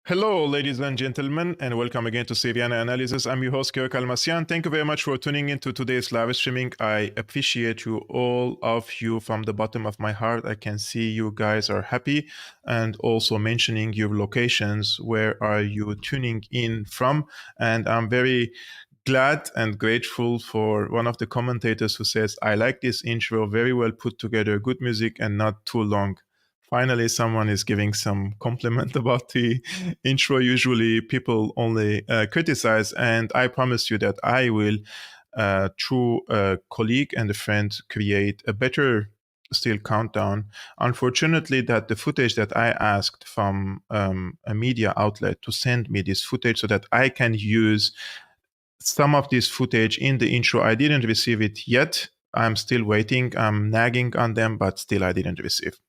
Hello, ladies and gentlemen, and welcome again to Syriana Analysis. I'm your host, Kevork Almassian. Thank you very much for tuning into today's live streaming. I appreciate you, all of you, from the bottom of my heart. I can see you guys are happy and also mentioning your locations. Where are you tuning in from? And I'm very glad and grateful for one of the commentators who says, I like this intro, very well put together, good music and not too long. Finally, someone is giving some compliment about the intro. Usually people only criticize, and I promise you that I will, through a colleague and a friend, create a better still countdown. Unfortunately, that the footage that I asked from a media outlet to send me this footage so that I can use some of this footage in the intro, I didn't receive it yet. I'm still waiting. I'm nagging on them, but still I didn't receive.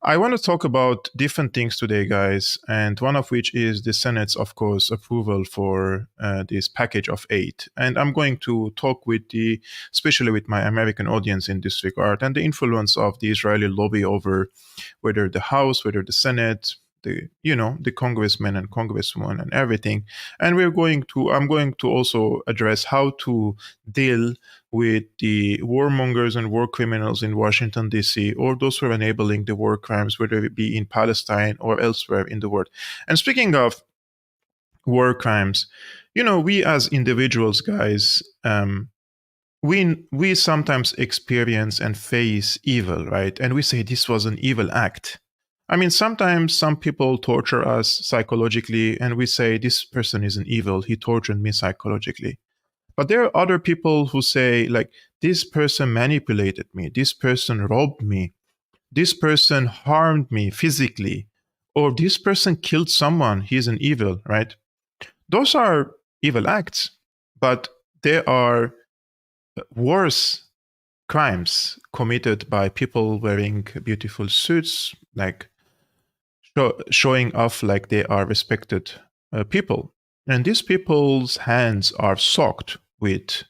I want to talk about different things today, guys, and one of which is the Senate's, of course, approval for this package of aid. And I'm going to talk especially with my American audience in this regard, and the influence of the Israeli lobby over whether the House, whether the Senate, the congressmen and congresswomen and everything. And I'm going to also address how to deal with the warmongers and war criminals in Washington, D.C., or those who are enabling the war crimes, whether it be in Palestine or elsewhere in the world. And speaking of war crimes, we as individuals, guys, we sometimes experience and face evil, right? And we say this was an evil act. I mean, sometimes some people torture us psychologically, and we say this person is an evil. He tortured me psychologically. But there are other people who say, like, this person manipulated me, this person robbed me, this person harmed me physically, or this person killed someone, he's an evil, right? Those are evil acts, but there are worse crimes committed by people wearing beautiful suits, like showing off like they are respected people. And these people's hands are soaked with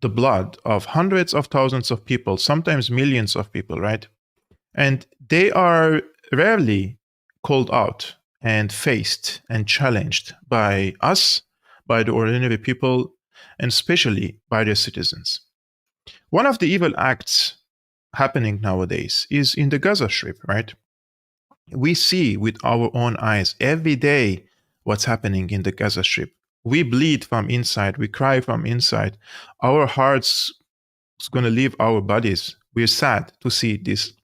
the blood of hundreds of thousands of people, sometimes millions of people, right? And they are rarely called out and faced and challenged by us, by the ordinary people, and especially by their citizens. One of the evil acts happening nowadays is in the Gaza Strip, right? We see with our own eyes every day what's happening in the Gaza Strip. We bleed from inside. We cry from inside. Our hearts is going to leave our bodies. We're sad to see these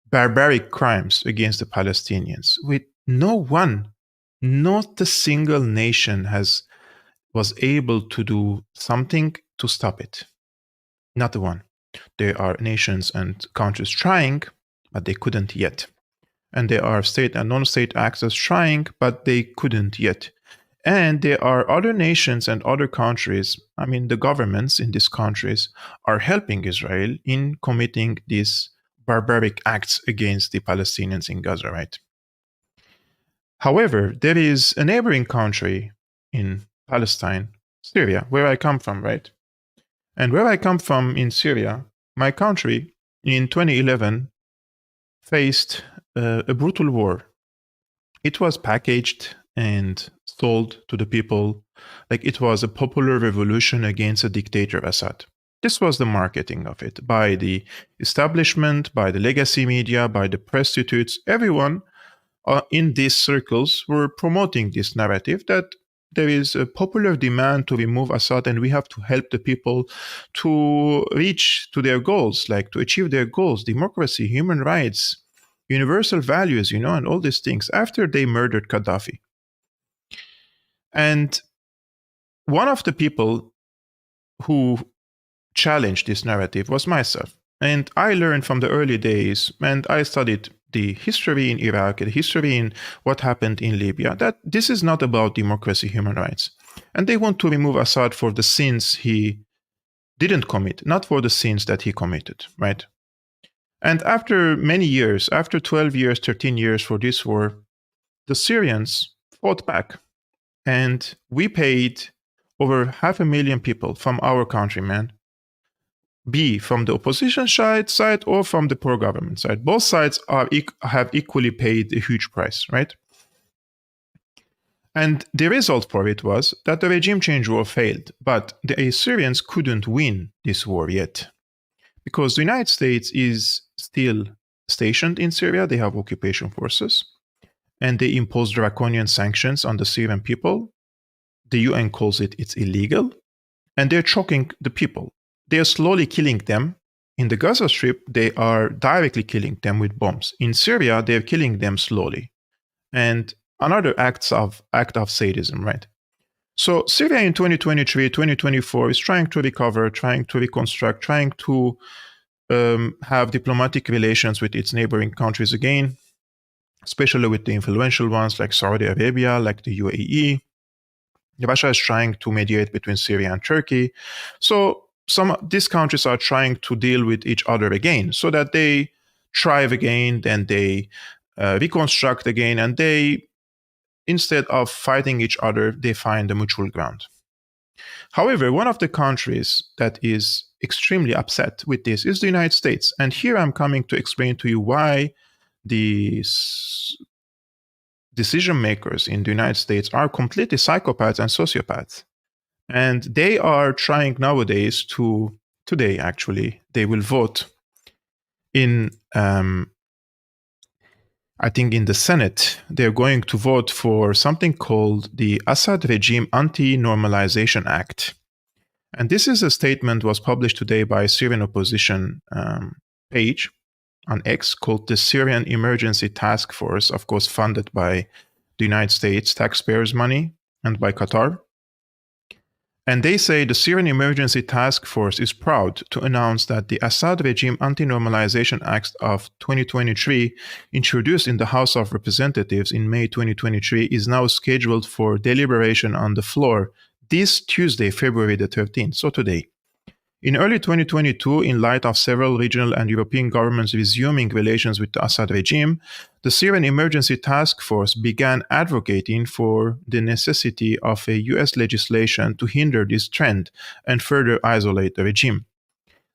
barbaric crimes against the Palestinians. With no one, not a single nation was able to do something to stop it. Not one. There are nations and countries trying, but they couldn't yet. And there are state and non-state actors trying, but they couldn't yet. And there are other nations and other countries, I mean, the governments in these countries are helping Israel in committing these barbaric acts against the Palestinians in Gaza, right? However, there is a neighboring country in Palestine, Syria, where I come from, right? And where I come from in Syria, my country in 2011 faced a brutal war. It was packaged and sold to the people like it was a popular revolution against a dictator, Assad. This was the marketing of it by the establishment, by the legacy media, by the prostitutes. Everyone in these circles were promoting this narrative that there is a popular demand to remove Assad and we have to help the people to reach to their goals, like to achieve their goals, democracy, human rights, universal values, and all these things after they murdered Gaddafi. And one of the people who challenged this narrative was myself. And I learned from the early days, and I studied the history in Iraq, the history in what happened in Libya, that this is not about democracy, human rights. And they want to remove Assad for the sins he didn't commit, not for the sins that he committed, right? And after many years, after 12 years, 13 years for this war, the Syrians fought back. And we paid over 500,000 people from our countrymen, be from the opposition side or from the pro-government side. Both sides have equally paid a huge price, right? And the result for it was that the regime change war failed, but the Syrians couldn't win this war yet because the United States is still stationed in Syria. They have occupation forces and they impose draconian sanctions on the Syrian people. The UN calls it's illegal, and they're choking the people. They are slowly killing them. In the Gaza Strip, they are directly killing them with bombs. In Syria, they're killing them slowly. And another act of sadism, right? So Syria in 2023, 2024 is trying to recover, trying to reconstruct, trying to have diplomatic relations with its neighboring countries again, especially with the influential ones like Saudi Arabia, like the UAE. Russia is trying to mediate between Syria and Turkey. So these countries are trying to deal with each other again so that they thrive again, then they reconstruct again, and they, instead of fighting each other, they find a mutual ground. However, one of the countries that is extremely upset with this is the United States. And here I'm coming to explain to you why the decision makers in the United States are completely psychopaths and sociopaths. And they are trying nowadays today actually, they will vote in, I think in the Senate, they're going to vote for something called the Assad Regime Anti-Normalization Act. And this is a statement was published today by a Syrian opposition page on X called the Syrian Emergency Task Force, of course funded by the United States taxpayers' money and by Qatar. And they say the Syrian Emergency Task Force is proud to announce that the Assad Regime Anti-Normalization Act of 2023, introduced in the House of Representatives in May 2023, is now scheduled for deliberation on the floor this Tuesday, February the 13th, so today. In early 2022, in light of several regional and European governments resuming relations with the Assad regime, the Syrian Emergency Task Force began advocating for the necessity of a US legislation to hinder this trend and further isolate the regime.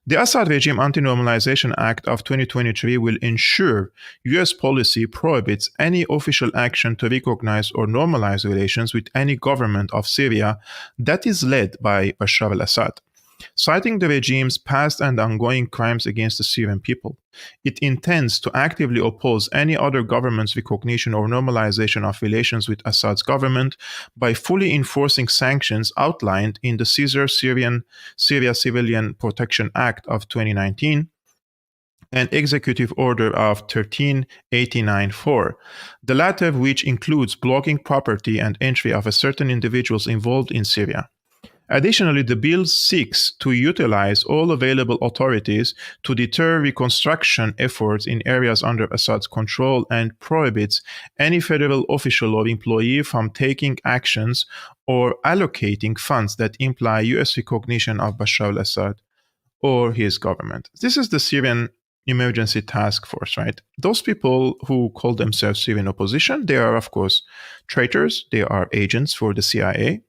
The Assad Regime Anti-Normalization Act of 2023 will ensure US policy prohibits any official action to recognize or normalize relations with any government of Syria that is led by Bashar al-Assad, citing the regime's past and ongoing crimes against the Syrian people. It intends to actively oppose any other government's recognition or normalization of relations with Assad's government by fully enforcing sanctions outlined in the Syria Civilian Protection Act of 2019 and Executive Order of 1389-4, the latter of which includes blocking property and entry of certain individuals involved in Syria. Additionally, the bill seeks to utilize all available authorities to deter reconstruction efforts in areas under Assad's control and prohibits any federal official or employee from taking actions or allocating funds that imply US recognition of Bashar al-Assad or his government. This is the Syrian Emergency Task Force, right? Those people who call themselves Syrian opposition, they are, of course, traitors. They are agents for the CIA.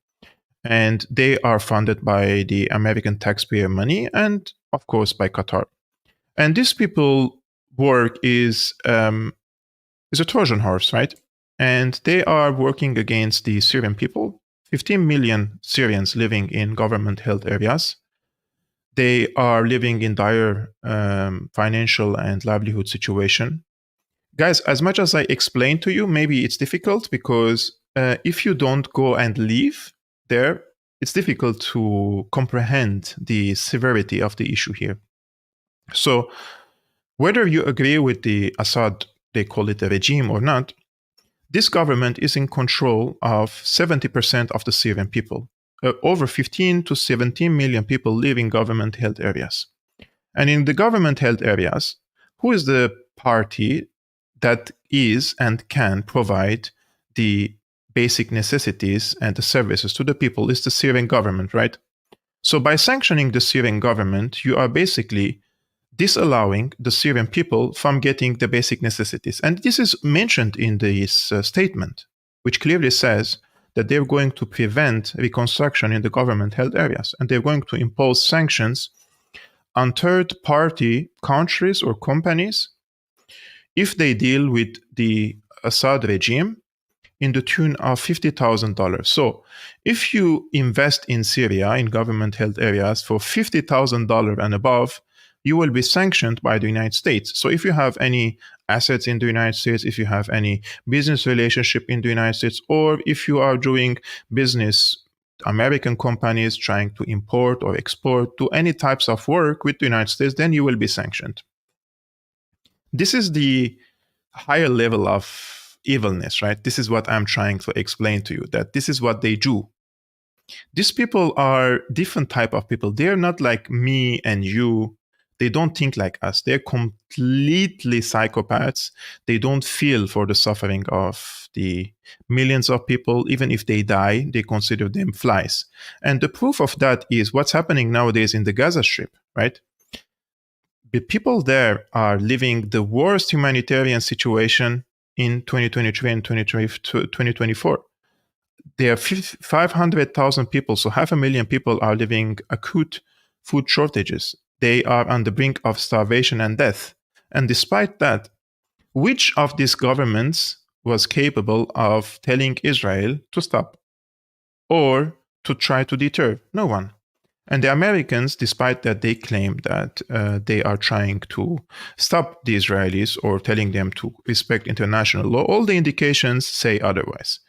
And they are funded by the American taxpayer money and, of course, by Qatar. And these people work is a Trojan horse, right? And they are working against the Syrian people, 15 million Syrians living in government-held areas. They are living in dire financial and livelihood situation. Guys, as much as I explained to you, maybe it's difficult because if you don't go and live there, it's difficult to comprehend the severity of the issue here. So whether you agree with the Assad, they call it a regime or not, this government is in control of 70% of the Syrian people. Over 15 to 17 million people live in government-held areas. And in the government-held areas, who is the party that is and can provide the basic necessities and the services to the people? Is the Syrian government, right? So by sanctioning the Syrian government, you are basically disallowing the Syrian people from getting the basic necessities. And this is mentioned in this statement, which clearly says that they're going to prevent reconstruction in the government-held areas, and they're going to impose sanctions on third-party countries or companies if they deal with the Assad regime in the tune of $50,000. So if you invest in Syria in government-held areas for $50,000 and above, you will be sanctioned by the United States. So if you have any assets in the United States, if you have any business relationship in the United States, or if you are doing business, American companies trying to import or export, do any types of work with the United States, then you will be sanctioned. This is the higher level of evilness, right? This is what I'm trying to explain to you, that this is what they do. These people are different type of people. They're not like me and you. They don't think like us. They're completely psychopaths. They don't feel for the suffering of the millions of people. Even if they die, they consider them flies. And the proof of that is what's happening nowadays in the Gaza Strip, right? The people there are living the worst humanitarian situation in 2023 and 2024. There are 500,000 people, so 500,000 people are living acute food shortages. They are on the brink of starvation and death. And despite that, which of these governments was capable of telling Israel to stop or to try to deter? No one. And the Americans, despite that they claim that they are trying to stop the Israelis or telling them to respect international law, all the indications say otherwise.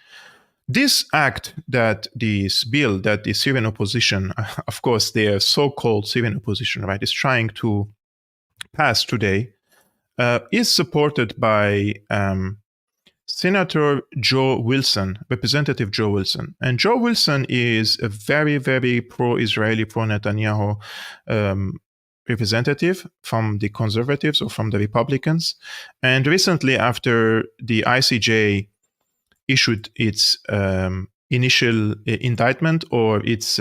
This act that this bill that the Syrian opposition, of course, their so-called Syrian opposition, right, is trying to pass today, is supported by Senator Joe Wilson, Representative Joe Wilson. And Joe Wilson is a very, very pro-Israeli, pro-Netanyahu representative from the conservatives or from the Republicans. And recently, after the ICJ issued its initial indictment or its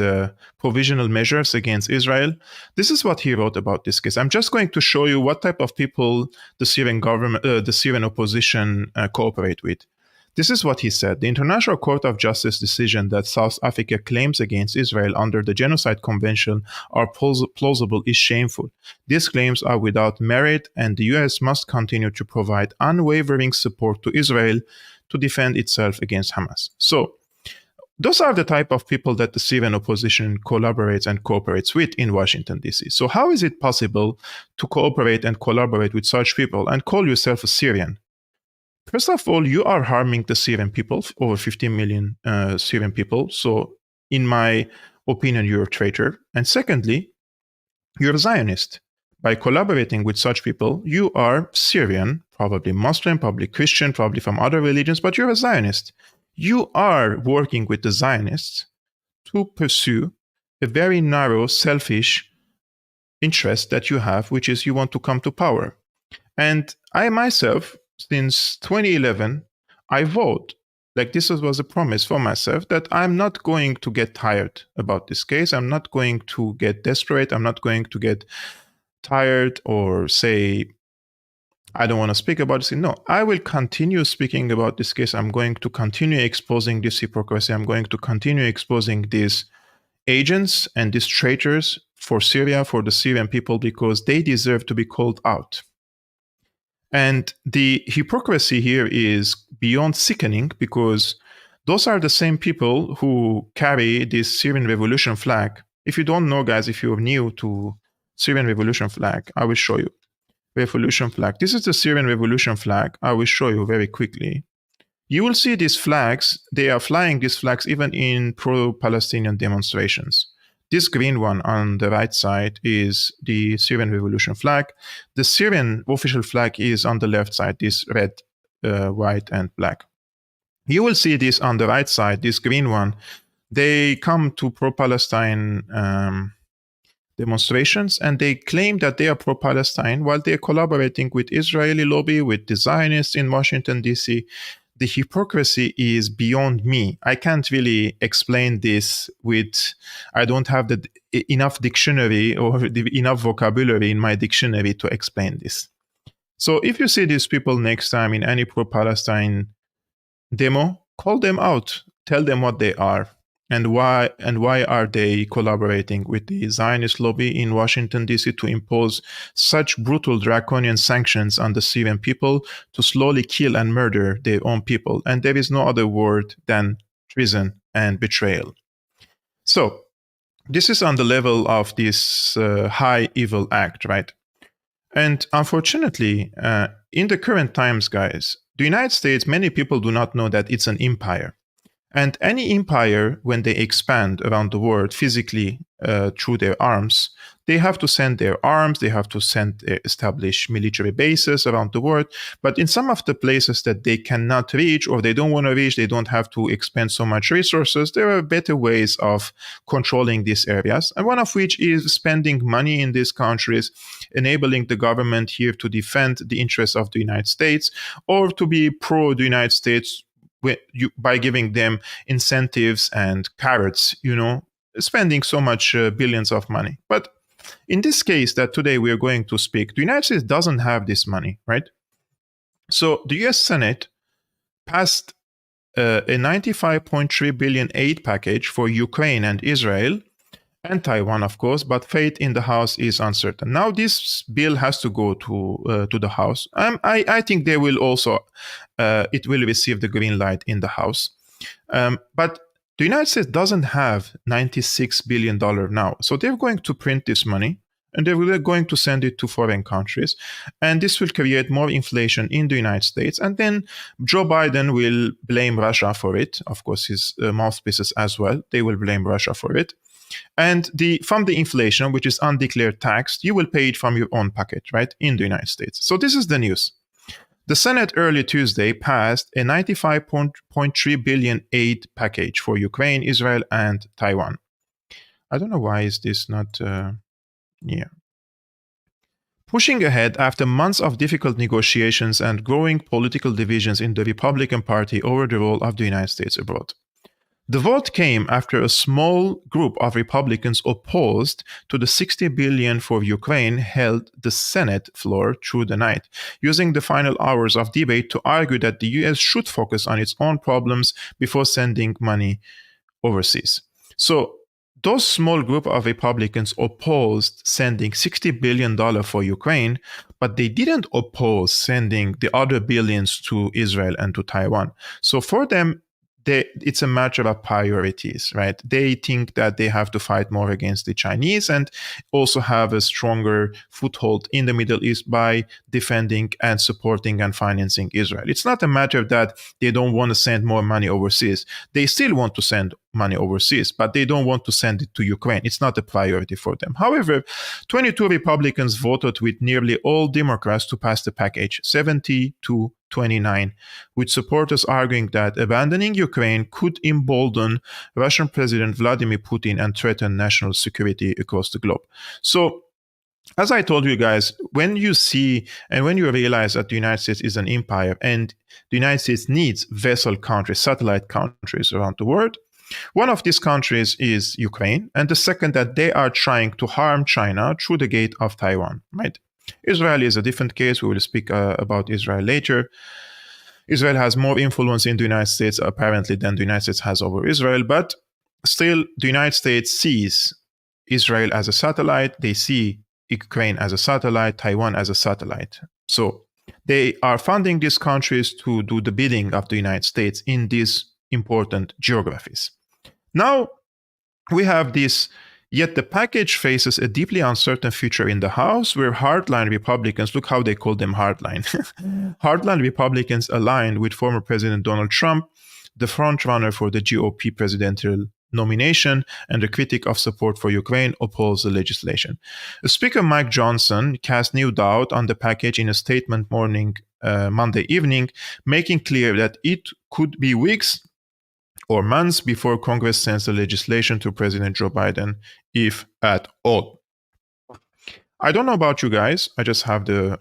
provisional measures against Israel, this is what he wrote about this case. I'm just going to show you what type of people the Syrian government, the Syrian opposition cooperate with. This is what he said. The International Court of Justice decision that South Africa claims against Israel under the Genocide Convention are plausible is shameful. These claims are without merit, and the US must continue to provide unwavering support to Israel to defend itself against Hamas. So, those are the type of people that the Syrian opposition collaborates and cooperates with in Washington, D.C. So how is it possible to cooperate and collaborate with such people and call yourself a Syrian? First of all, you are harming the Syrian people, over 15 million Syrian people. So in my opinion, you're a traitor. And secondly, you're a Zionist. By collaborating with such people, you are Syrian, probably Muslim, probably Christian, probably from other religions, but you're a Zionist. You are working with the Zionists to pursue a very narrow, selfish interest that you have, which is you want to come to power. And I myself, since 2011, I vote, like this was a promise for myself, that I'm not going to get tired about this case. I'm not going to get desperate. I'm not going to get tired or say, I don't want to speak about this. No, I will continue speaking about this case. I'm going to continue exposing this hypocrisy. I'm going to continue exposing these agents and these traitors for Syria, for the Syrian people, because they deserve to be called out. And the hypocrisy here is beyond sickening, because those are the same people who carry this Syrian revolution flag. If you don't know, guys, if you're new to Syrian revolution flag, I will show you. Revolution flag. This is the Syrian revolution flag. I will show you very quickly. You will see these flags. They are flying these flags even in pro-Palestinian demonstrations. This green one on the right side is the Syrian revolution flag. The Syrian official flag is on the left side, this red, white, and black. You will see this on the right side, this green one. They come to pro-Palestine demonstrations, and they claim that they are pro-Palestine while they're collaborating with Israeli lobby, with the Zionists in Washington, D.C. The hypocrisy is beyond me. I can't really explain this I don't have enough dictionary or enough vocabulary in my dictionary to explain this. So if you see these people next time in any pro-Palestine demo, call them out. Tell them what they are. And why are they collaborating with the Zionist lobby in Washington, D.C. to impose such brutal draconian sanctions on the Syrian people to slowly kill and murder their own people? And there is no other word than treason and betrayal. So this is on the level of this high evil act, right? And unfortunately, in the current times, guys, the United States, many people do not know that it's an empire. And any empire, when they expand around the world physically through their arms, they have to send their arms, they have to establish military bases around the world. But in some of the places that they cannot reach or they don't want to reach, they don't have to expend so much resources, there are better ways of controlling these areas. And one of which is spending money in these countries, enabling the government here to defend the interests of the United States or to be pro the United States by giving them incentives and carrots, spending so much billions of money. But in this case that today we are going to speak, the United States doesn't have this money, right? So the US Senate passed a $95.3 billion aid package for Ukraine and Israel and Taiwan, of course, but fate in the House is uncertain. Now, this bill has to go to the House. I think they will also, it will receive the green light in the House. But the United States doesn't have $96 billion now. So they're going to print this money and they're going to send it to foreign countries. And this will create more inflation in the United States. And then Joe Biden will blame Russia for it. Of course, his mouthpieces as well. They will blame Russia for it. And from the inflation, which is undeclared tax, you will pay it from your own pocket, right, in the United States. So this is the news. The Senate early Tuesday passed a $95.3 billion aid package for Ukraine, Israel, and Taiwan. I don't know why is this not, Pushing ahead after months of difficult negotiations and growing political divisions in the Republican Party over the role of the United States abroad. The vote came after a small group of Republicans opposed to the $60 billion for Ukraine held the Senate floor through the night, using the final hours of debate to argue that the US should focus on its own problems before sending money overseas. So those small group of Republicans opposed sending $60 billion for Ukraine, but they didn't oppose sending the other billions to Israel and to Taiwan. So for them, it's a matter of priorities, right? They think that they have to fight more against the Chinese and also have a stronger foothold in the Middle East by defending and supporting and financing Israel. It's not a matter that they don't want to send more money overseas. They still want to send money overseas, but they don't want to send it to Ukraine. It's not a priority for them. However, 22 Republicans voted with nearly all Democrats to pass the package, 70 to 29, with supporters arguing that abandoning Ukraine could embolden Russian President Vladimir Putin and threaten national security across the globe. So, as I told you guys, when you see and when you realize that the United States is an empire and the United States needs vassal countries, satellite countries around the world, one of these countries is Ukraine, and the second that they are trying to harm China through the gate of Taiwan, right? Israel is a different case. We will speak about Israel later. Israel has more influence in the United States, apparently, than the United States has over Israel. But still, the United States sees Israel as a satellite. They see Ukraine as a satellite, Taiwan as a satellite. So they are funding these countries to do the bidding of the United States in these important geographies. Now, we have this. Yet the package faces a deeply uncertain future in the House, where hardline Republicans, look how they call them hardline, hardline Republicans aligned with former President Donald Trump, the frontrunner for the GOP presidential nomination and a critic of support for Ukraine, oppose the legislation. Speaker Mike Johnson cast new doubt on the package in a statement Monday evening, making clear that it could be weeks or months before Congress sends the legislation to President Joe Biden, if at all. I don't know about you guys. I just have the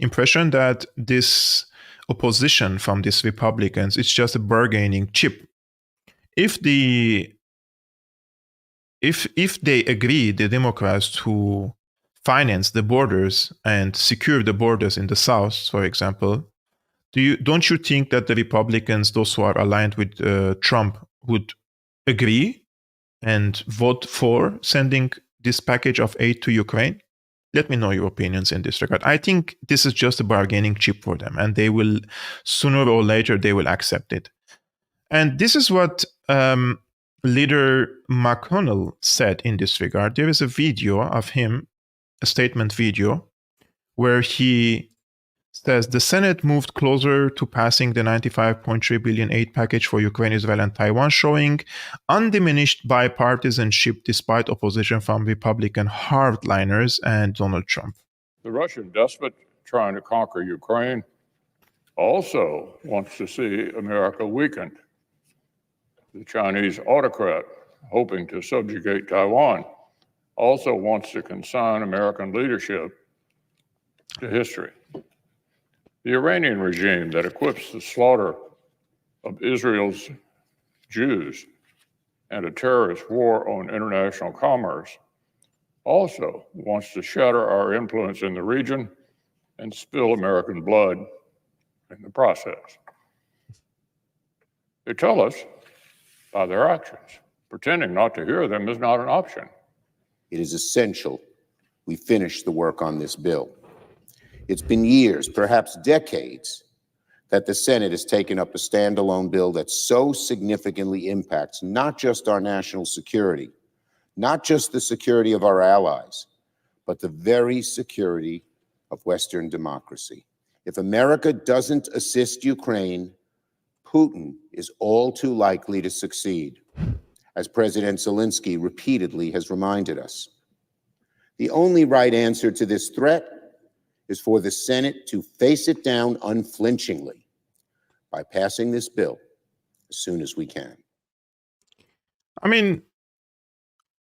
impression that this opposition from these Republicans is just a bargaining chip. If they agree, the Democrats, to finance the borders and secure the borders in the South, for example, don't you think that the Republicans, those who are aligned with Trump, would agree and vote for sending this package of aid to Ukraine? Let me know your opinions in this regard. I think this is just a bargaining chip for them, and they will, sooner or later, they will accept it. And this is what leader McConnell said in this regard. There is a video of him, a statement video, where he says the Senate moved closer to passing the $95.3 billion aid package for Ukraine, Israel, and Taiwan, showing undiminished bipartisanship despite opposition from Republican hardliners and Donald Trump. The Russian despot trying to conquer Ukraine also wants to see America weakened. The Chinese autocrat hoping to subjugate Taiwan also wants to consign American leadership to history. The Iranian regime that equips the slaughter of Israel's Jews and a terrorist war on international commerce also wants to shatter our influence in the region and spill American blood in the process. They tell us by their actions. Pretending not to hear them is not an option. It is essential we finish the work on this bill. It's been years, perhaps decades, that the Senate has taken up a standalone bill that so significantly impacts not just our national security, not just the security of our allies, but the very security of Western democracy. If America doesn't assist Ukraine, Putin is all too likely to succeed, as President Zalinski repeatedly has reminded us. The only right answer to this threat is for the Senate to face it down unflinchingly by passing this bill as soon as we can. I mean,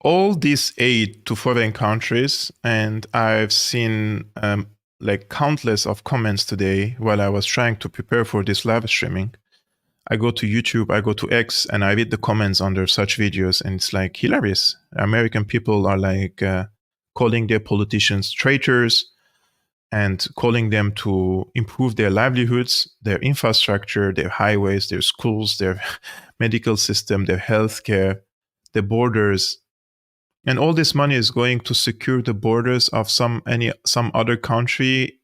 all this aid to foreign countries, and I've seen like countless of comments today while I was trying to prepare for this live streaming. I go to YouTube, I go to X, and I read the comments under such videos, and it's like hilarious. American people are like calling their politicians traitors and calling them to improve their livelihoods, their infrastructure, their highways, their schools, their medical system, their healthcare, the borders. And all this money is going to secure the borders of some other country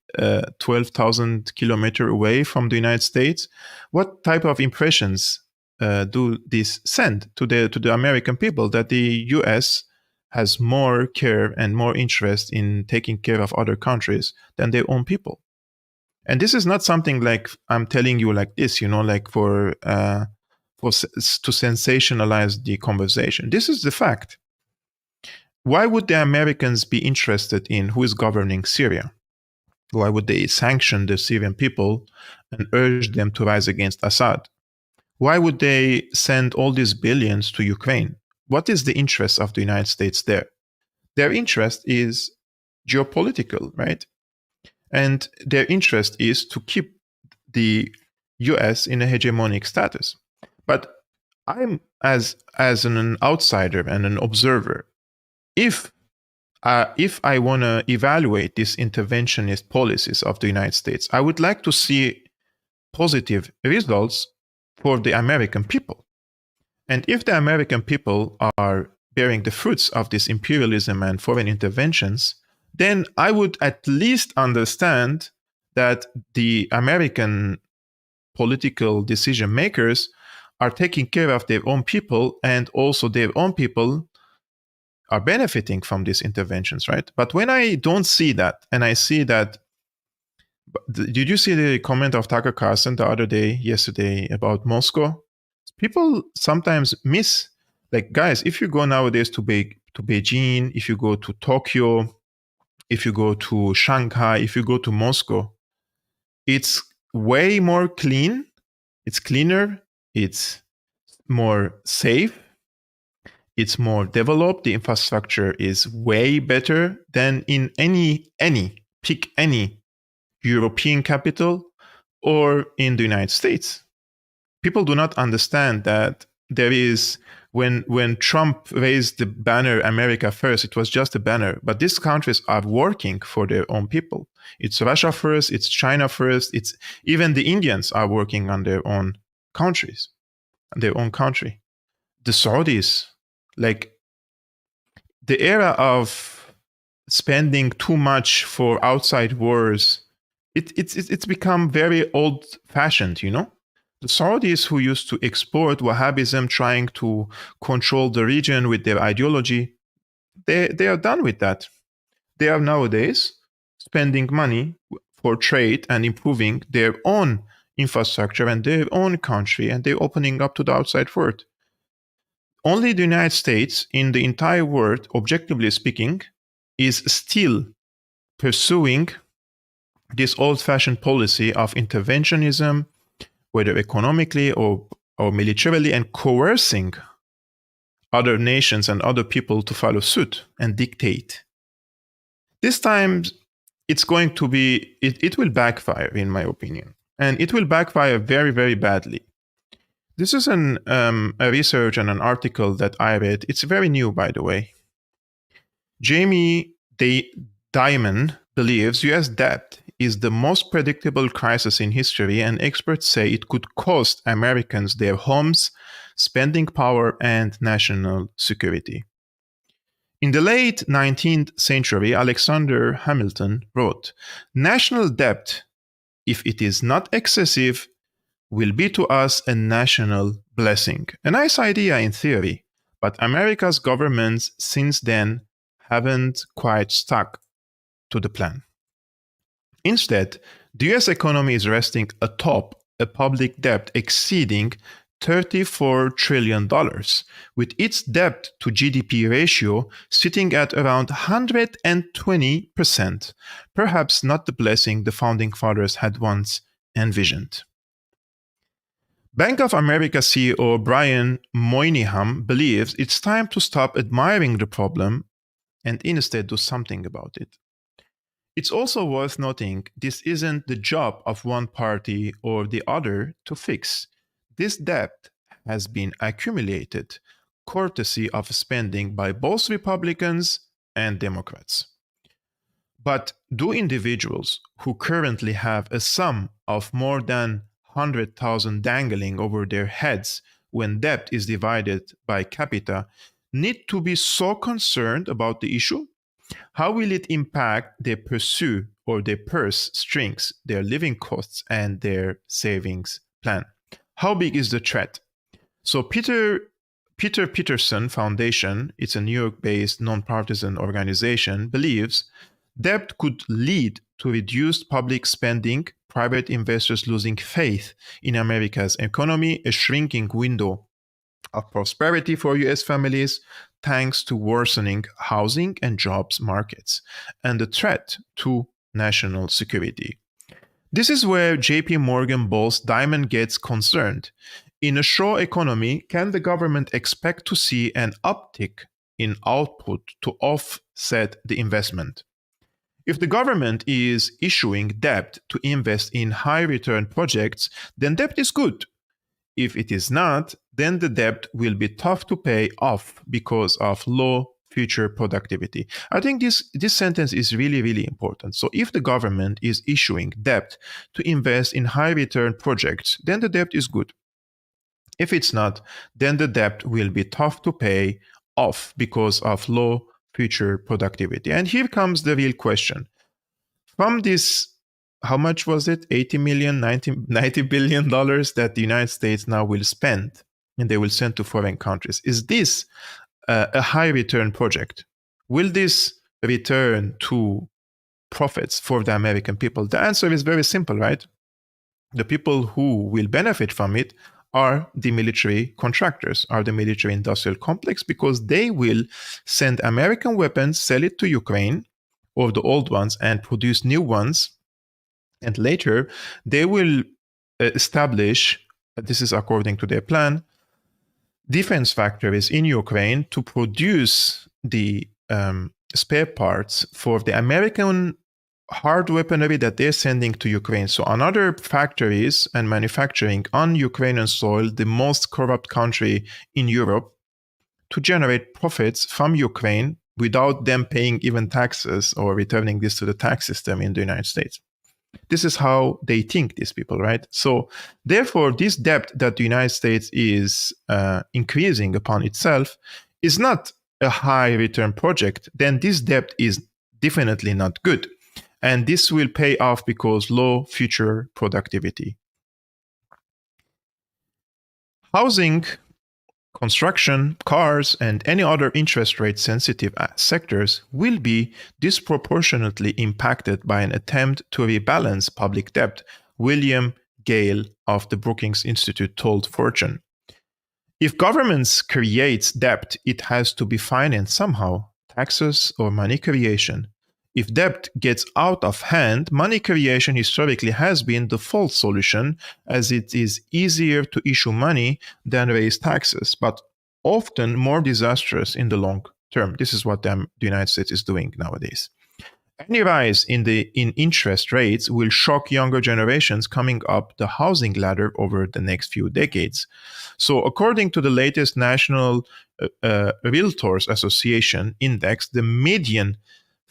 12,000 kilometers away from the United States. What type of impressions do this send to the American people, that the US has more care and more interest in taking care of other countries than their own people? And this is not something like I'm telling you like this, like to sensationalize the conversation. This is the fact. Why would the Americans be interested in who is governing Syria? Why would they sanction the Syrian people and urge them to rise against Assad? Why would they send all these billions to Ukraine? What is the interest of the United States there? Their interest is geopolitical, right? And their interest is to keep the US in a hegemonic status. But I'm, as an outsider and an observer, if I want to evaluate these interventionist policies of the United States, I would like to see positive results for the American people. And if the American people are bearing the fruits of this imperialism and foreign interventions, then I would at least understand that the American political decision makers are taking care of their own people, and also their own people are benefiting from these interventions, right? But when I don't see that, and I see that, did you see the comment of Tucker Carlson yesterday about Moscow? People sometimes miss, like, guys, if you go nowadays to Beijing, if you go to Tokyo, if you go to Shanghai, if you go to Moscow, it's way more clean, it's cleaner, it's more safe, it's more developed, the infrastructure is way better than in any European capital or in the United States. People do not understand that there is, when Trump raised the banner America First, it was just a banner, but these countries are working for their own people. It's Russia first, it's China first, it's even the Indians are working on their own countries, their own country. the Saudis, like the era of spending too much for outside wars, it's become very old-fashioned, you know? The Saudis who used to export Wahhabism, trying to control the region with their ideology, they are done with that. They are nowadays spending money for trade and improving their own infrastructure and their own country, and they're opening up to the outside world. Only the United States in the entire world, objectively speaking, is still pursuing this old-fashioned policy of interventionism, whether economically or militarily, and coercing other nations and other people to follow suit and dictate. This time, it's going to be, it will backfire, in my opinion. And it will backfire very, very badly. This is a research and an article that I read. It's very new, by the way. Jamie Dimon believes U.S. debt is the most predictable crisis in history, and experts say it could cost Americans their homes, spending power, and national security. In the late 19th century, Alexander Hamilton wrote, "National debt, if it is not excessive, will be to us a national blessing." A nice idea in theory, but America's governments since then haven't quite stuck to the plan. Instead, the US economy is resting atop a public debt exceeding $34 trillion, with its debt to GDP ratio sitting at around 120%, perhaps not the blessing the founding fathers had once envisioned. Bank of America CEO Brian Moynihan believes it's time to stop admiring the problem and instead do something about it. It's also worth noting this isn't the job of one party or the other to fix. This debt has been accumulated courtesy of spending by both Republicans and Democrats. But do individuals who currently have a sum of more than 100,000 dangling over their heads when debt is divided by capita need to be so concerned about the issue? How will it impact their purse strings, their living costs, and their savings plan? How big is the threat? So Peter Peterson Foundation, it's a New York-based nonpartisan organization, believes debt could lead to reduced public spending, private investors losing faith in America's economy, a shrinking window of prosperity for US families thanks to worsening housing and jobs markets, and the threat to national security. This is where JP Morgan boss Dimon gets concerned. In a show economy, can the government expect to see an uptick in output to offset the investment? If the government is issuing debt to invest in high-return projects, then debt is good. If it is not, then the debt will be tough to pay off because of low future productivity. I think this sentence is really, really important. So if the government is issuing debt to invest in high-return projects, then the debt is good. If it's not, then the debt will be tough to pay off because of low future productivity. And here comes the real question. From this, how much was it? 80 million, 90 billion dollars that the United States now will spend and they will send to foreign countries. Is this a high return project? Will this return to profits for the American people? The answer is very simple, right? The people who will benefit from it are the military contractors, are the military industrial complex, because they will send American weapons, sell it to Ukraine, or the old ones, and produce new ones. And later, they will establish, this is according to their plan, defense factories in Ukraine to produce the spare parts for the American hard weaponry that they're sending to Ukraine. So another factories and manufacturing on Ukrainian soil, the most corrupt country in Europe, to generate profits from Ukraine without them paying even taxes or returning this to the tax system in the United States. This is how they think, these people, right? So therefore, this debt that the United States is increasing upon itself is not a high return project. Then this debt is definitely not good. And this will pay off because low future productivity. Housing, construction, cars, and any other interest rate sensitive sectors will be disproportionately impacted by an attempt to rebalance public debt, William Gale of the Brookings Institute told Fortune. If governments create debt, it has to be financed somehow, taxes or money creation. If debt gets out of hand, money creation historically has been the default solution, as it is easier to issue money than raise taxes, but often more disastrous in the long term. This is what the United States is doing nowadays. Any rise in interest rates will shock younger generations coming up the housing ladder over the next few decades. So according to the latest National Realtors Association index, the median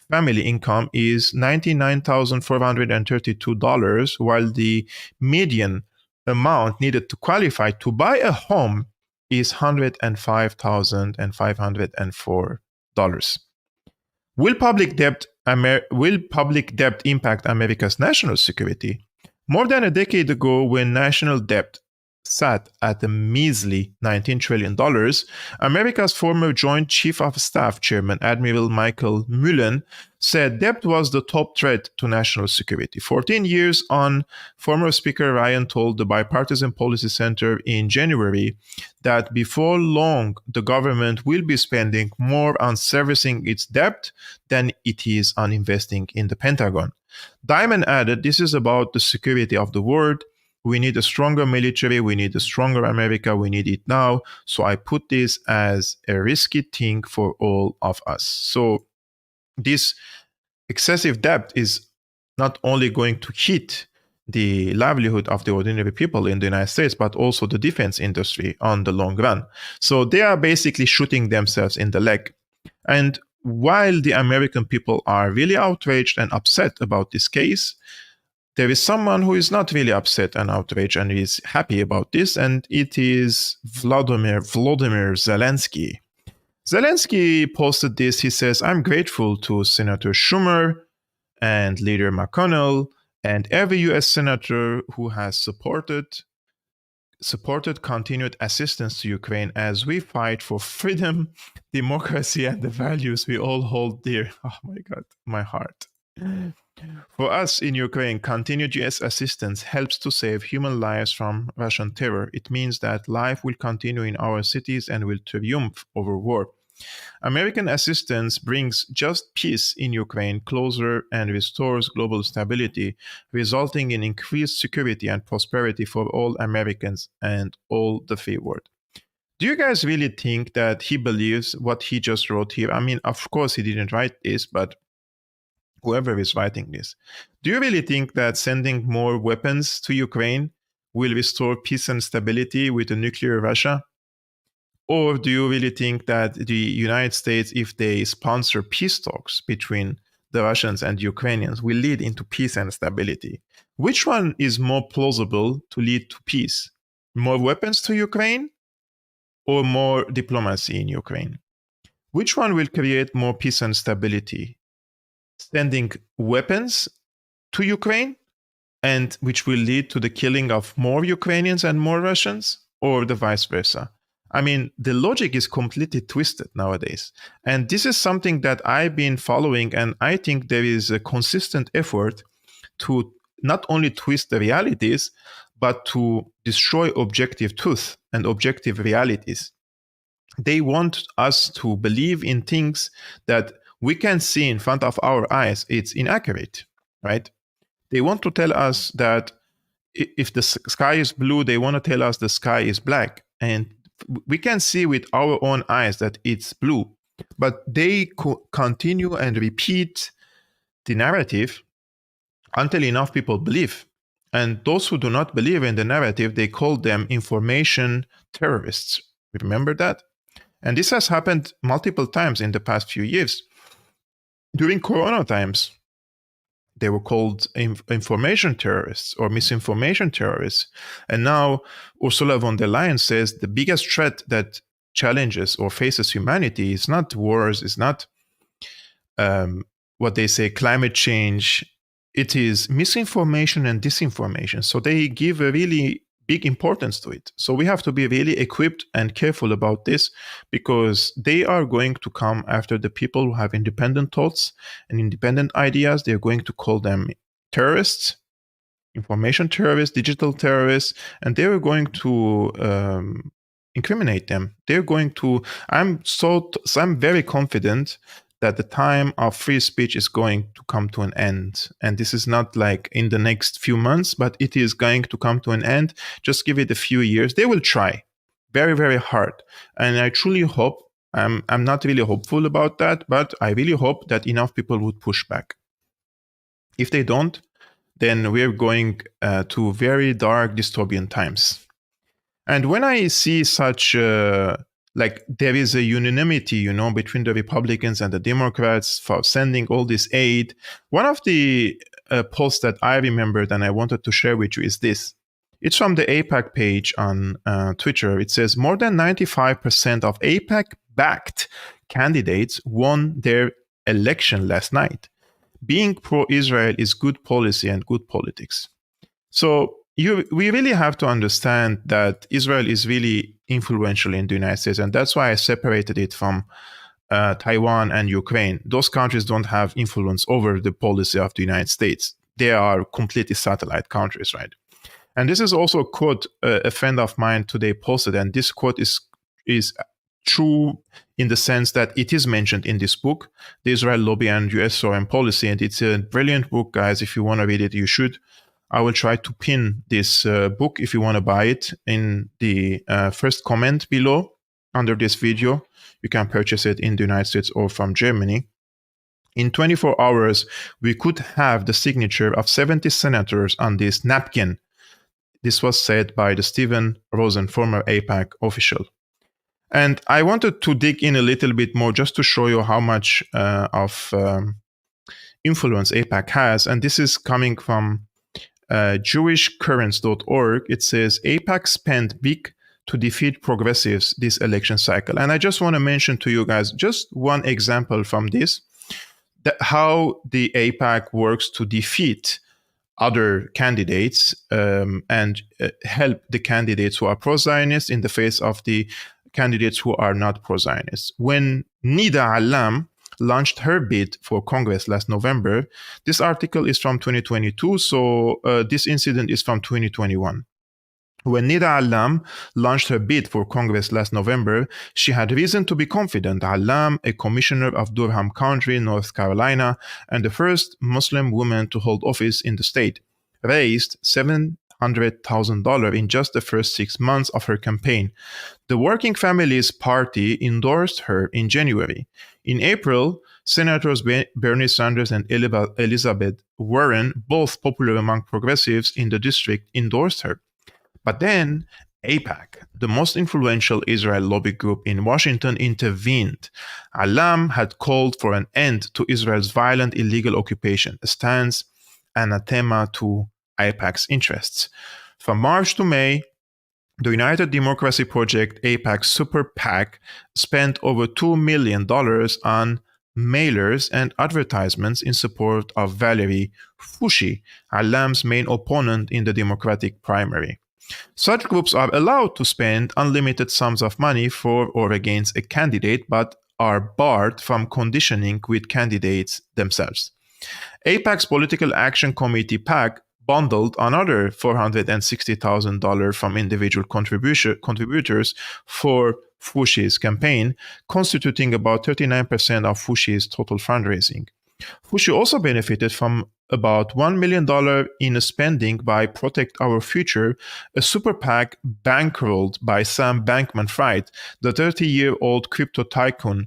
family income is $99,432, while the median amount needed to qualify to buy a home is $105,504. Will public debt impact America's national security? More than a decade ago, when national debt sat at a measly $19 trillion, America's former Joint Chief of Staff Chairman Admiral Michael Mullen said debt was the top threat to national security. 14 years on, former Speaker Ryan told the Bipartisan Policy Center in January that before long, the government will be spending more on servicing its debt than it is on investing in the Pentagon. Diamond added, "This is about the security of the world. We need a stronger military. We need a stronger America. We need it now. So I put this as a risky thing for all of us." So this excessive debt is not only going to hit the livelihood of the ordinary people in the United States, but also the defense industry on the long run. So they are basically shooting themselves in the leg. And while the American people are really outraged and upset about this case, there is someone who is not really upset and outraged and is happy about this, and it is Vladimir Zalinski. Zelensky posted this. He says, "I'm grateful to Senator Schumer and Leader McConnell and every U.S. senator who has supported continued assistance to Ukraine as we fight for freedom, democracy, and the values we all hold dear." Oh my God, my heart. "For us in Ukraine, continued U.S. assistance helps to save human lives from Russian terror. It means that life will continue in our cities and will triumph over war. American assistance brings just peace in Ukraine closer and restores global stability, resulting in increased security and prosperity for all Americans and all the free world." Do you guys really think that he believes what he just wrote here? I mean, of course, he didn't write this, but whoever is writing this, do you really think that sending more weapons to Ukraine will restore peace and stability with a nuclear Russia? Or do you really think that the United States, if they sponsor peace talks between the Russians and Ukrainians, will lead into peace and stability? Which one is more plausible to lead to peace? More weapons to Ukraine or more diplomacy in Ukraine? Which one will create more peace and stability? Sending weapons to Ukraine, and which will lead to the killing of more Ukrainians and more Russians, or the vice versa? I mean, the logic is completely twisted nowadays. And this is something that I've been following, and I think there is a consistent effort to not only twist the realities, but to destroy objective truth and objective realities. They want us to believe in things that we can see in front of our eyes. It's inaccurate, right? They want to tell us that if the sky is blue, they want to tell us the sky is black. And we can see with our own eyes that it's blue. But they continue and repeat the narrative until enough people believe. And those who do not believe in the narrative, they call them information terrorists. Remember that? And this has happened multiple times in the past few years. During Corona times, They were called information terrorists or misinformation terrorists. And now Ursula von der Leyen says the biggest threat that challenges or faces humanity is not wars, is not what they say, climate change. It is misinformation and disinformation. So they give a really big importance to it. So we have to be really equipped and careful about this, because they are going to come after the people who have independent thoughts and independent ideas. They're going to call them terrorists, information terrorists, digital terrorists, and they're going to incriminate them. They're going to, I'm very confident that the time of free speech is going to come to an end. And this is not like in the next few months, but it is going to come to an end. Just give it a few years. They will try very, very hard. And I truly hope, I'm not really hopeful about that, but I really hope that enough people would push back. If they don't, then we're going to very dark dystopian times. And when I see such like there is a unanimity, between the Republicans and the Democrats for sending all this aid. One of the posts that I remembered and I wanted to share with you is this. It's from the APAC page on Twitter. It says more than 95% of APAC-backed candidates won their election last night. Being pro-Israel is good policy and good politics. So we really have to understand that Israel is really influential in the United States, and that's why I separated it from Taiwan and Ukraine. Those countries don't have influence over the policy of the United States. They are completely satellite countries, right? And this is also a quote a friend of mine today posted, and this quote is true in the sense that it is mentioned in this book, The Israel Lobby and U.S. Foreign Policy, and it's a brilliant book, guys. If you want to read it, you should. I will try to pin this book if you want to buy it in the first comment below under this video. You can purchase it in the United States or from Germany. In 24 hours, we could have the signature of 70 senators on this napkin. This was said by the Stephen Rosen, former APAC official. And I wanted to dig in a little bit more just to show you how much of influence APAC has. And this is coming from jewishcurrents.org. It says APAC spent big to defeat progressives this election cycle. And I just want to mention to you guys just one example from this, that how the APAC works to defeat other candidates and help the candidates who are pro-Zionist in the face of the candidates who are not pro-Zionist. When Nida Allam launched her bid for Congress last November, this article is from 2022, so this incident is from 2021. When Nida Allam launched her bid for Congress last November, she had reason to be confident. Allam, a commissioner of Durham County, North Carolina, and the first Muslim woman to hold office in the state, raised $700,000 in just the first 6 months of her campaign. The Working Families Party endorsed her in January. In April, Senators Bernie Sanders and Elizabeth Warren, both popular among progressives in the district, endorsed her. But then APAC, the most influential Israel lobby group in Washington, intervened. Allam had called for an end to Israel's violent illegal occupation, a stance anathema to AIPAC's interests. From March to May, the United Democracy Project, AIPAC Super PAC, spent over $2 million on mailers and advertisements in support of Valerie Fushi, Allam's main opponent in the Democratic primary. Such groups are allowed to spend unlimited sums of money for or against a candidate, but are barred from conditioning with candidates themselves. AIPAC's Political Action Committee, PAC, bundled another $460,000 from individual contributors for Fushi's campaign, constituting about 39% of Fushi's total fundraising. Fushi also benefited from about $1 million in spending by Protect Our Future, a super PAC bankrolled by Sam Bankman-Fried, the 30-year-old crypto tycoon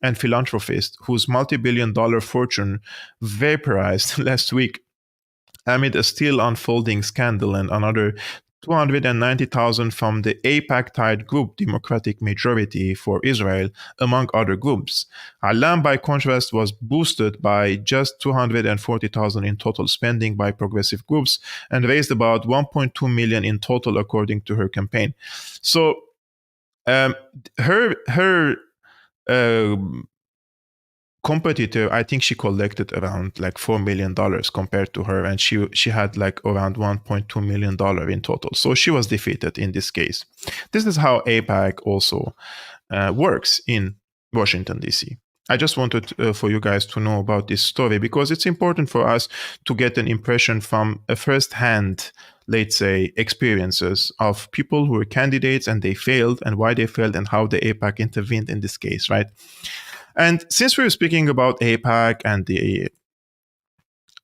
and philanthropist whose multi-billion-dollar fortune vaporized last week amid a still unfolding scandal and another 290,000 from the APAC-tied group Democratic Majority for Israel, among other groups. Alam, by contrast, was boosted by just 240,000 in total spending by progressive groups and raised about 1.2 million in total, according to her campaign. So her competitor, I think she collected around like $4 million compared to her, and she had like around $1.2 million in total. So she was defeated in this case. This is how APAC also works in Washington, D.C. I just wanted for you guys to know about this story because it's important for us to get an impression from a first-hand, let's say, experiences of people who were candidates and they failed and why they failed and how the APAC intervened in this case, right? And since we're speaking about APAC and the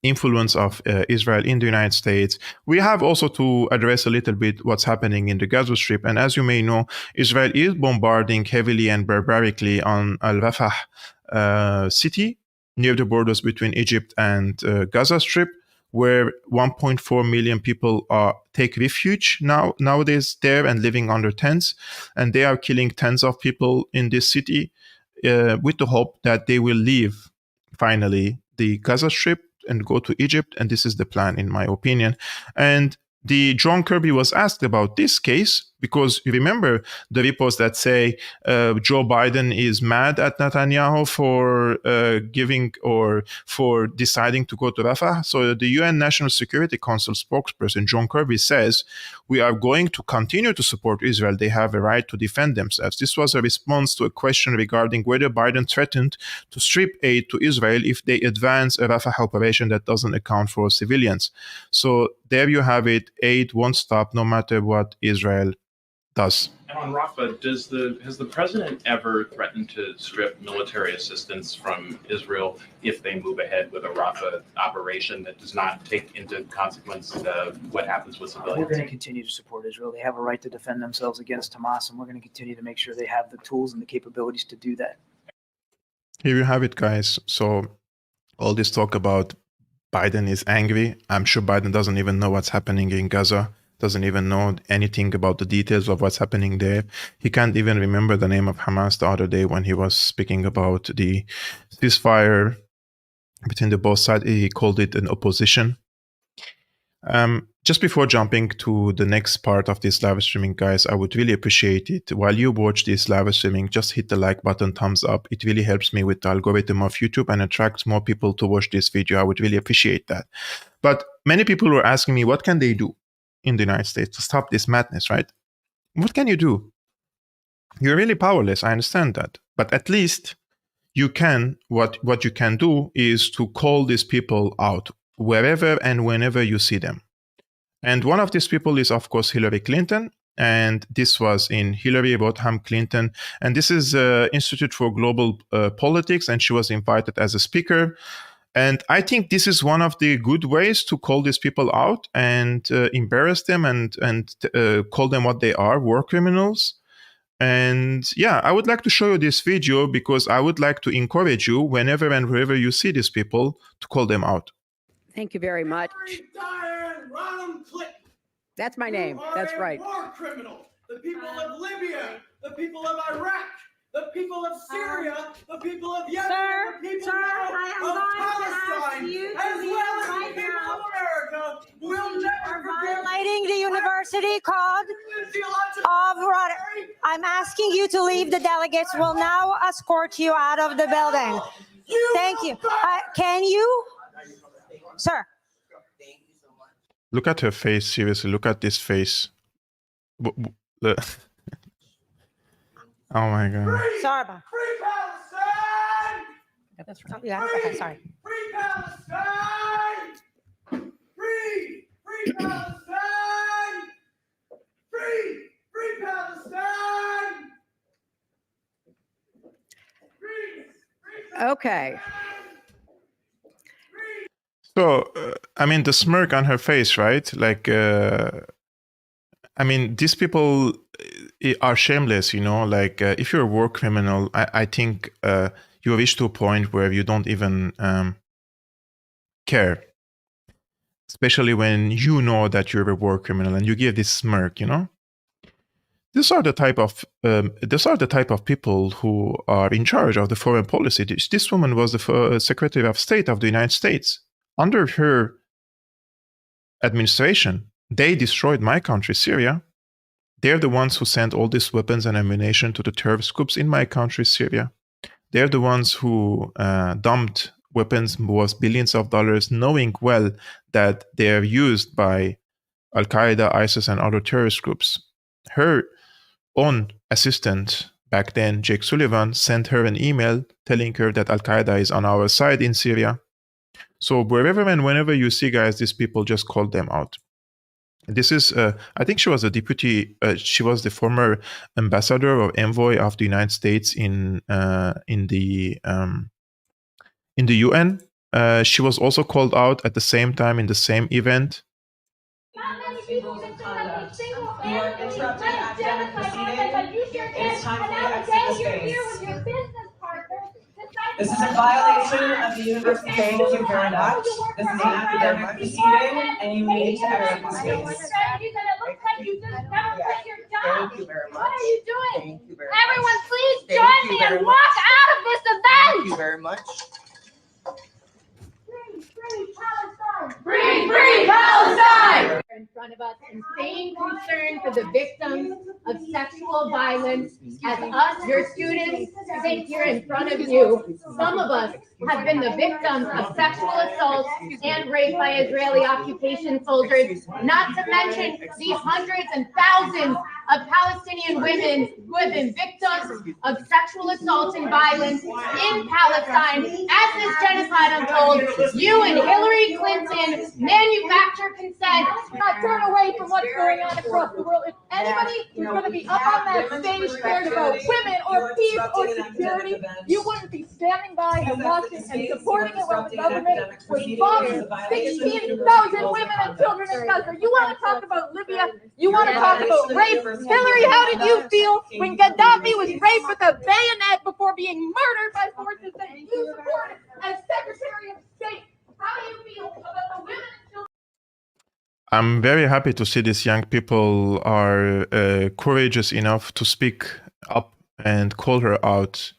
influence of Israel in the United States, we have also to address a little bit what's happening in the Gaza Strip. And as you may know, Israel is bombarding heavily and barbarically on Al-Rafah city near the borders between Egypt and Gaza Strip, where 1.4 million people take refuge nowadays there and living under tents. And they are killing tens of people in this city with the hope that they will leave finally the Gaza Strip and go to Egypt. And this is the plan, in my opinion. And the John Kirby was asked about this case because you remember the reports that say Joe Biden is mad at Netanyahu for giving or for deciding to go to Rafah. So the UN National Security Council spokesperson John Kirby says, we are going to continue to support Israel. They have a right to defend themselves. This was a response to a question regarding whether Biden threatened to strip aid to Israel if they advance a Rafah operation that doesn't account for civilians. So there you have it. Aid won't stop no matter what Israel does. And on Rafah, has the president ever threatened to strip military assistance from Israel if they move ahead with a Rafah operation that does not take into consequence what happens with civilians? We're going to continue to support Israel. They have a right to defend themselves against Hamas, and we're going to continue to make sure they have the tools and the capabilities to do that. Here you have it, guys. So all this talk about Biden is angry. I'm sure Biden doesn't even know what's happening in Gaza. Doesn't even know anything about the details of what's happening there. He can't even remember the name of Hamas the other day when he was speaking about the ceasefire between the both sides. He called it an opposition. Just before jumping to the next part of this live streaming, guys, I would really appreciate it. While you watch this live streaming, just hit the like button, thumbs up. It really helps me with the algorithm of YouTube and attracts more people to watch this video. I would really appreciate that. But many people were asking me, what can they do in the United States to stop this madness, right? What can you do? You're really powerless. I understand that. But at least you can, what you can do is to call these people out wherever and whenever you see them. And one of these people is, of course, Hillary Clinton. And this was in Hillary Rodham Clinton. And this is Institute for Global Politics. And she was invited as a speaker. And I think this is one of the good ways to call these people out and embarrass them and call them what they are, war criminals. And yeah, I would like to show you this video because I would like to encourage you whenever and wherever you see these people to call them out. Thank you very much. That's my name. That's right. War criminals. The people of Libya, the people of Iraq, the people of Syria, the people of Yemen, the people of Palestine, as well as the people of America will never forget. Violating the university code of Rotterdam. I'm asking you to leave. The delegates will now escort you out of the building. Thank you. Can you, sir? Look at her face, seriously. Look at this face. Oh my God. Sorry. Free Palestine! That's right. Yeah, okay, sorry. Free Palestine! Free! Free Palestine! Free! Free Palestine! Free! Free Okay. So, I mean, the smirk on her face, right? Like, I mean, these people are shameless, you know? Like, if you're a war criminal, I think you reach to a point where you don't even care. especially when you know that you're a war criminal and you give this smirk, you know? These are the type of people who are in charge of the foreign policy. This woman was the Secretary of State of the United States. Under her administration, they destroyed my country, Syria. They're the ones who sent all these weapons and ammunition to the terrorist groups in my country, Syria. They're the ones who dumped weapons worth billions of dollars, knowing well that they're used by Al-Qaeda, ISIS, and other terrorist groups. Her own assistant back then, Jake Sullivan, sent her an email telling her that Al-Qaeda is on our side in Syria. So wherever and whenever you see, guys, these people, just call them out. This is, I think she was a deputy, she was the former ambassador or envoy of the United States in the UN. She was also called out at the same time in the same event. This is a violation of the Universal Civil Rights Act. This is an academic proceeding, and you need to exit the space. Thank you very much. What are you doing? Thank you very much. Everyone, please Thank join you me very and much. walk out of this event. Thank you very much. Free Palestine! In front of us and staying concerned for the victims of sexual violence as us, your students, sit here in front of you. Some of us have been the victims of sexual assault and rape by Israeli occupation soldiers, not to mention these hundreds and thousands of Palestinian women who have been victims of sexual assault and violence in Palestine. As this genocide unfolds, you and Hillary Clinton manufacture consent. Not turn away from what's going on across the world. If anybody is going to be up on that stage scared about women or peace or security, you wouldn't be standing by and watching and supporting it while the government was bombing 16,000 women and children in Gaza. You want to talk about Libya? You want to talk about rape? Hillary, how did you feel when Gaddafi was raped with a bayonet before being murdered by forces that you supported as Secretary of State? How do you feel about the women and children? I'm very happy to see these young people are courageous enough to speak up and call her out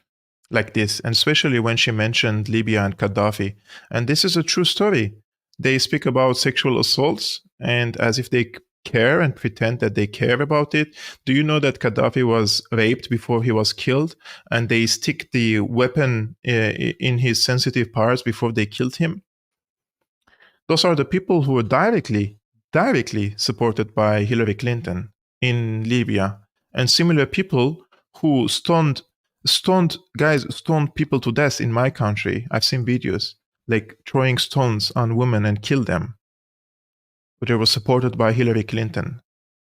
like this, and especially when she mentioned Libya and Gaddafi. And this is a true story. They speak about sexual assaults and as if they care and pretend that they care about it. Do you know that Gaddafi was raped before he was killed, and they stick the weapon in his sensitive parts before they killed him? Those are the people who were directly supported by Hillary Clinton in Libya, and similar people who stoned people to death in my country. I've seen videos like throwing stones on women and kill them. But they were supported by Hillary Clinton.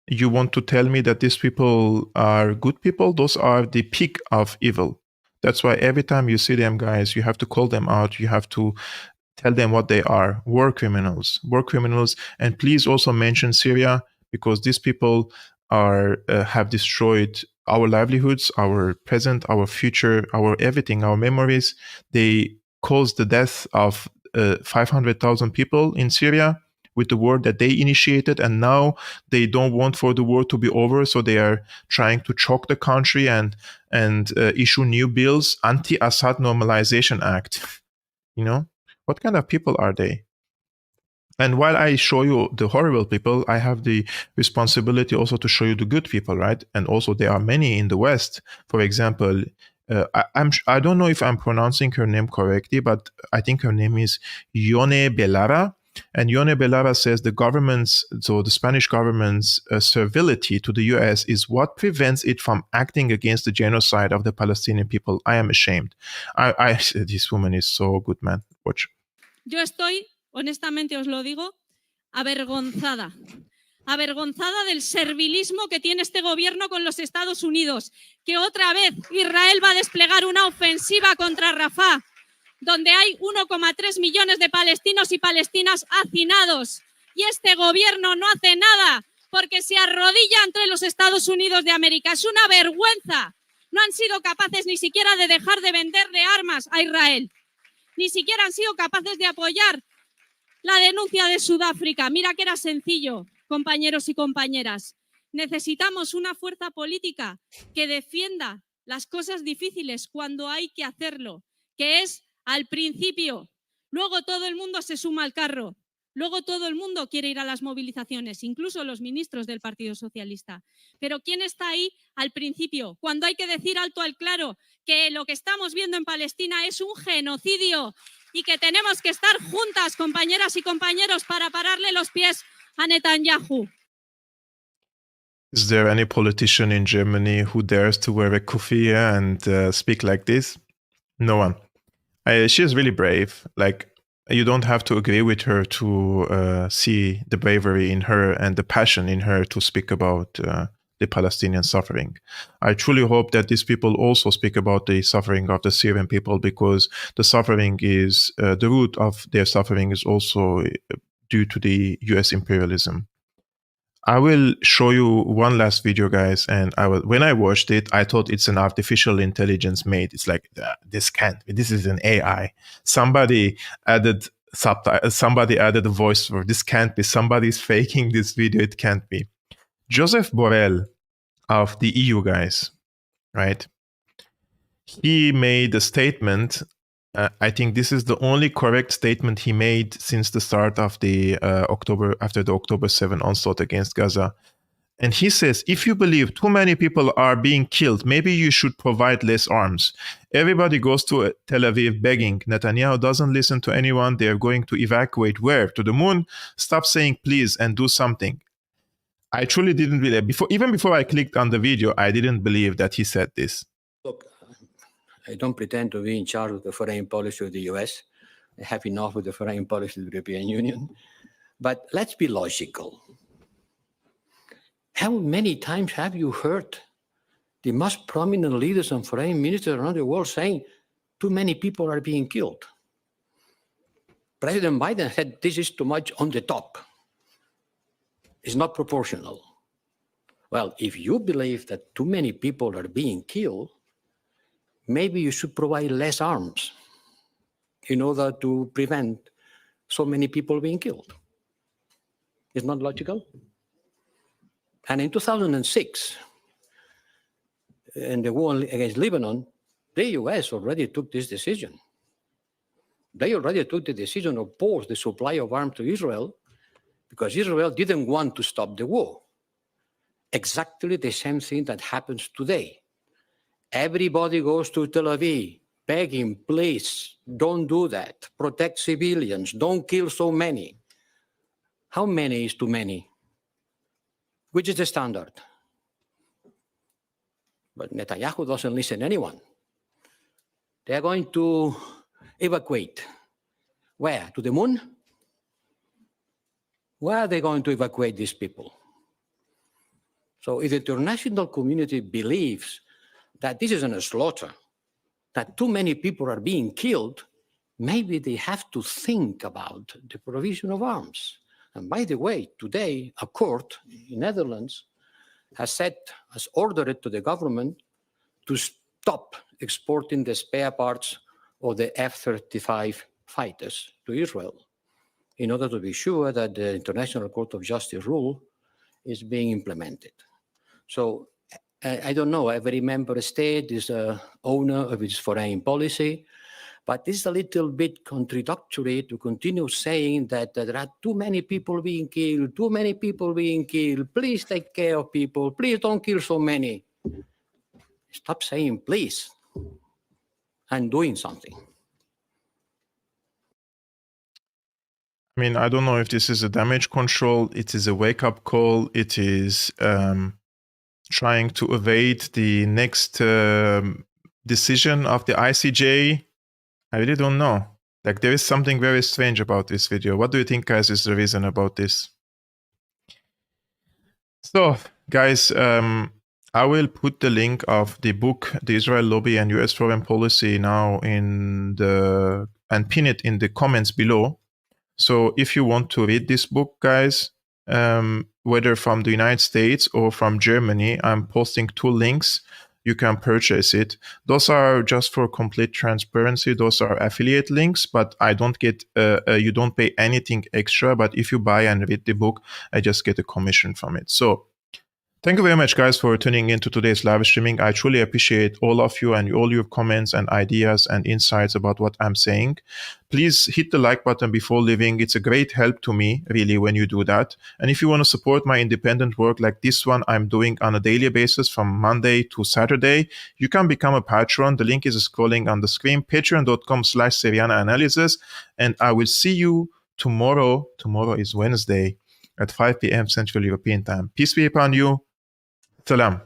You want to tell me that these people are good people? Those are the peak of evil. That's why every time you see them, guys, you have to call them out. You have to tell them what they are: war criminals. And please also mention Syria, because these people are have destroyed our livelihoods, our present, our future, our everything, our memories. They caused the death of 500,000 people in Syria with the war that they initiated, and now they don't want for the war to be over, so they are trying to choke the country and issue new bills, anti-Assad Normalization Act. You know, what kind of people are they? And while I show you the horrible people, I have the responsibility also to show you the good people, right? And also there are many in the West. For example, I don't know if I'm pronouncing her name correctly, but I think her name is Ione Belarra. And Ione Belarra says the Spanish government's servility to the US is what prevents it from acting against the genocide of the Palestinian people. I am ashamed. This woman is so good, man. Watch. Yo estoy, honestamente os lo digo, avergonzada. Avergonzada del servilismo que tiene este gobierno con los Estados Unidos, que otra vez Israel va a desplegar una ofensiva contra Rafah, donde hay 1,3 millones de palestinos y palestinas hacinados. Y este gobierno no hace nada porque se arrodilla ante los Estados Unidos de América. Es una vergüenza. No han sido capaces ni siquiera de dejar de venderle armas a Israel. Ni siquiera han sido capaces de apoyar la denuncia de Sudáfrica. Mira que era sencillo, compañeros y compañeras. Necesitamos una fuerza política que defienda las cosas difíciles cuando hay que hacerlo, que es al principio. Luego todo el mundo se suma al carro. Luego todo el mundo quiere ir a las movilizaciones, incluso los ministros del Partido Socialista. Pero ¿quién está ahí al principio? Cuando hay que decir alto al claro que lo que estamos viendo en Palestina es un genocidio y que tenemos que estar juntas, compañeras y compañeros, para pararle los pies a Netanyahu. Is there any politician in Germany who dares to wear a kufiya and speak like this? No one. She is really brave. Like, you don't have to agree with her to see the bravery in her and the passion in her to speak about the Palestinian suffering. I truly hope that these people also speak about the suffering of the Syrian people, because the suffering is, the root of their suffering is also due to the US imperialism. I will show you one last video, guys, and when I watched it, I thought it's an artificial intelligence made. It's like, this can't be. This is an AI. Somebody added a voice for this. Can't be. Somebody's faking this video. It can't be. Joseph Borrell of the EU, guys, right? He made a statement. I think this is the only correct statement he made since the start of the after the October 7 onslaught against Gaza. And he says, if you believe too many people are being killed, maybe you should provide less arms. Everybody goes to Tel Aviv begging. Netanyahu doesn't listen to anyone. They're going to evacuate where? To the moon? Stop saying please and do something. I truly didn't believe, even before I clicked on the video, I didn't believe that he said this. Look, I don't pretend to be in charge of the foreign policy of the US. I have enough with the foreign policy of the European Union. But let's be logical. How many times have you heard the most prominent leaders and foreign ministers around the world saying too many people are being killed? President Biden said this is too much on the top. It's not proportional. Well, if you believe that too many people are being killed, maybe you should provide less arms in order to prevent so many people being killed. It's not logical? And in 2006, in the war against Lebanon, the US already took this decision. They already took the decision to pause the supply of arms to Israel because Israel didn't want to stop the war. Exactly the same thing that happens today. Everybody goes to Tel Aviv begging, please, don't do that. Protect civilians. Don't kill so many. How many is too many? Which is the standard? But Netanyahu doesn't listen to anyone. They are going to evacuate. Where? To the moon? Where are they going to evacuate these people? So if the international community believes that this is a slaughter, that too many people are being killed, maybe they have to think about the provision of arms. And by the way, today, a court in Netherlands has ordered to the government to stop exporting the spare parts of the F-35 fighters to Israel in order to be sure that the International Court of Justice rule is being implemented. So I don't know, every member state is the owner of its foreign policy, but it's a little bit contradictory to continue saying that there are too many people being killed, too many people being killed, please take care of people, please don't kill so many. Stop saying please and doing something. I mean, I don't know if this is a damage control, it is a wake-up call, it is trying to evade the next decision of the ICJ. I really don't know. Like, there is something very strange about this video. What do you think, guys, is the reason about this? So, guys, I will put the link of the book, The Israel Lobby and US Foreign Policy, now and pin it in the comments below. So if you want to read this book, guys, whether from the United States or from Germany, I'm posting two links. you can purchase it. Those are just for complete transparency. Those are affiliate links, but I don't get, you don't pay anything extra. But if you buy and read the book, I just get a commission from it. So thank you very much, guys, for tuning into today's live streaming. I truly appreciate all of you and all your comments and ideas and insights about what I'm saying. Please hit the like button before leaving. It's a great help to me, really, when you do that. And if you want to support my independent work like this one I'm doing on a daily basis from Monday to Saturday, you can become a patron. The link is scrolling on the screen, patreon.com/Syriana Analysis. And I will see you tomorrow. Tomorrow is Wednesday at 5 p.m. Central European Time. Peace be upon you. Salam.